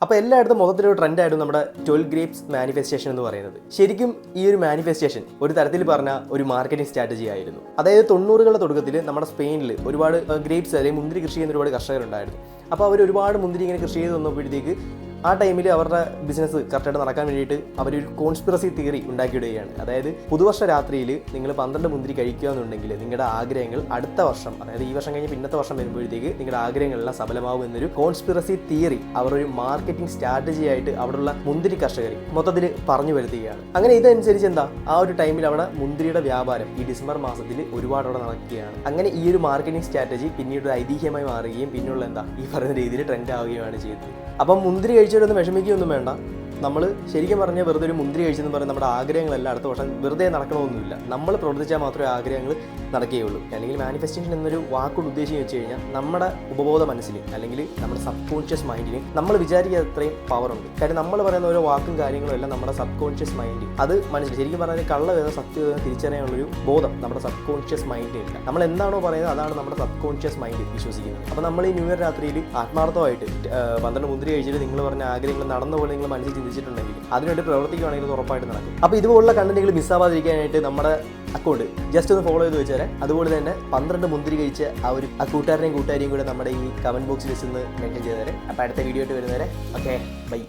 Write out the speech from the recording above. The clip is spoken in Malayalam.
അപ്പോൾ എല്ലായിടത്തും മൊത്തത്തിലൊരു ട്രെൻഡായിരുന്നു നമ്മുടെ 12 ഗ്രേപ്സ് മാനിഫെസ്റ്റേഷൻ എന്ന് പറയുന്നത്. ശരിക്കും ഈ ഒരു മാനിഫെസ്റ്റേഷൻ ഒരു തരത്തിൽ പറഞ്ഞ ഒരു മാർക്കറ്റിംഗ് സ്ട്രാറ്റജി ആയിരുന്നു. അതായത് 90കളുടെ തുടക്കത്തിൽ നമ്മുടെ സ്പെയിനിൽ ഒരുപാട് ഗ്രേപ്സ് അല്ലെങ്കിൽ മുന്തിരി കൃഷി ചെയ്യുന്ന ഒരുപാട് കർഷകരുണ്ടായിരുന്നു. അപ്പോൾ അവർ ഒരുപാട് മുന്തിരി ഇങ്ങനെ കൃഷി ചെയ്ത് വന്നപ്പോഴത്തേക്ക് ആ ടൈമിൽ അവരുടെ ബിസിനസ് കറക്റ്റായിട്ട് നടക്കാൻ വേണ്ടിയിട്ട് അവരൊരു കോൺസ്പിറസി തിയറി ഉണ്ടാക്കിയിടുകയാണ്. അതായത് പുതുവർഷ രാത്രിയിൽ നിങ്ങൾ 12 മുന്തിരി കഴിക്കുക എന്നുണ്ടെങ്കിൽ നിങ്ങളുടെ ആഗ്രഹങ്ങൾ അടുത്ത വർഷം, അതായത് ഈ വർഷം കഴിഞ്ഞ് പിന്നത്തെ വർഷം വരുമ്പോഴത്തേക്ക് നിങ്ങളുടെ ആഗ്രഹങ്ങളെല്ലാം സഫലമാവും എന്നൊരു കോൺസ്പിറസി തിയറി അവരൊരു മാർക്കറ്റിംഗ് സ്ട്രാറ്റജി ആയിട്ട് അവിടെയുള്ള മുന്തിരി കർഷകർ മൊത്തത്തിൽ പറഞ്ഞു വരുത്തുകയാണ്. അങ്ങനെ ഇതനുസരിച്ച് എന്താ ആ ഒരു ടൈമിൽ അവിടെ മുന്തിരിയുടെ വ്യാപാരം ഈ ഡിസംബർ മാസത്തിൽ ഒരുപാട് അവിടെ നടക്കുകയാണ്. അങ്ങനെ ഈ ഒരു മാർക്കറ്റിംഗ് സ്ട്രാറ്റജി പിന്നീട് ഒരു ഐതിഹ്യമായി മാറുകയും പിന്നുള്ള എന്താ ഈ പറയുന്ന രീതിയിൽ ട്രെൻഡ് ആവുകയാണ് ചെയ്തത്. അപ്പം മുന്തിരി കഴിച്ചവരൊന്നും വിഷമിക്കുകയൊന്നും വേണ്ട. നമ്മൾ ശരിക്കും പറഞ്ഞാൽ വെറുതെ ഒരു മുന്തിരി കഴിച്ചെന്ന് പറഞ്ഞാൽ നമ്മുടെ ആഗ്രഹങ്ങളെല്ലാം അടുത്ത വർഷം വെറുതെ നടക്കണമെന്നൊന്നുമില്ല. നമ്മൾ പ്രവർത്തിച്ചാൽ മാത്രമേ ആഗ്രഹങ്ങൾ നടക്കുകയുള്ളൂ. അല്ലെങ്കിൽ മാനിഫെസ്റ്റേഷൻ എന്നൊരു വാക്കുകൊണ്ട് ഉദ്ദേശിച്ച് വെച്ച് കഴിഞ്ഞാൽ നമ്മുടെ ഉപബോധ മനസ്സിന് അല്ലെങ്കിൽ നമ്മുടെ സബ് കോൺഷ്യസ് മൈൻഡിന് നമ്മൾ വിചാരിക്കാത്ത അത്രയും പവറുണ്ട്. കാര്യം നമ്മൾ പറയുന്ന ഓരോ വാക്കും കാര്യങ്ങളും എല്ലാം നമ്മുടെ സബ് കോൺഷ്യസ് മൈൻഡ് അത് മനസ്സിൽ ശരിക്കും പറഞ്ഞാൽ കള്ളവേദന സത്യവേദന തിരിച്ചറിയാനുള്ളൊരു ബോധം നമ്മുടെ സബ് കോൺഷ്യസ് മൈൻഡിലില്ല. നമ്മൾ എന്താണോ പറയുന്നത് അതാണ് നമ്മുടെ സബ് കോൺഷ്യസ് മൈൻഡ് വിശ്വസിക്കുന്നത്. അപ്പോൾ നമ്മൾ ഈ ന്യൂ ഇയർ രാത്രിയിൽ ആത്മാർത്ഥമായിട്ട് 12 മുന്തിരി കഴിച്ചിട്ട് നിങ്ങൾ പറഞ്ഞ ആഗ്രഹങ്ങൾ നടന്ന പോലെ നിങ്ങൾ മനസ്സിൽ ചിന്തിച്ചിട്ടുണ്ടെങ്കിൽ അതിനുവേണ്ടി പ്രവർത്തിക്കുകയാണെങ്കിൽ അത് ഉറപ്പായിട്ട് നടക്കും. അപ്പോൾ ഇതുപോലുള്ള കണ്ടന്റുകൾ മിസ്സാവാതിരിക്കാനായിട്ട് നമ്മുടെ അക്കൗണ്ട് ജസ്റ്റ് ഒന്ന് ഫോളോ ചെയ്ത് വെച്ചാൽ അതുപോലെ തന്നെ 12 മുന്തിരി കഴിച്ച ആ ഒരു കൂട്ടുകാരനെയും കൂട്ടുകാരിയും കൂടെ നമ്മുടെ ഈ കമന്റ് ബോക്സിൽ വെച്ച് മെൻഷൻ ചെയ്തേരെ. അപ്പോൾ അടുത്ത വീഡിയോ ആയിട്ട് വരുന്നവരെ ഓക്കെ ബൈ.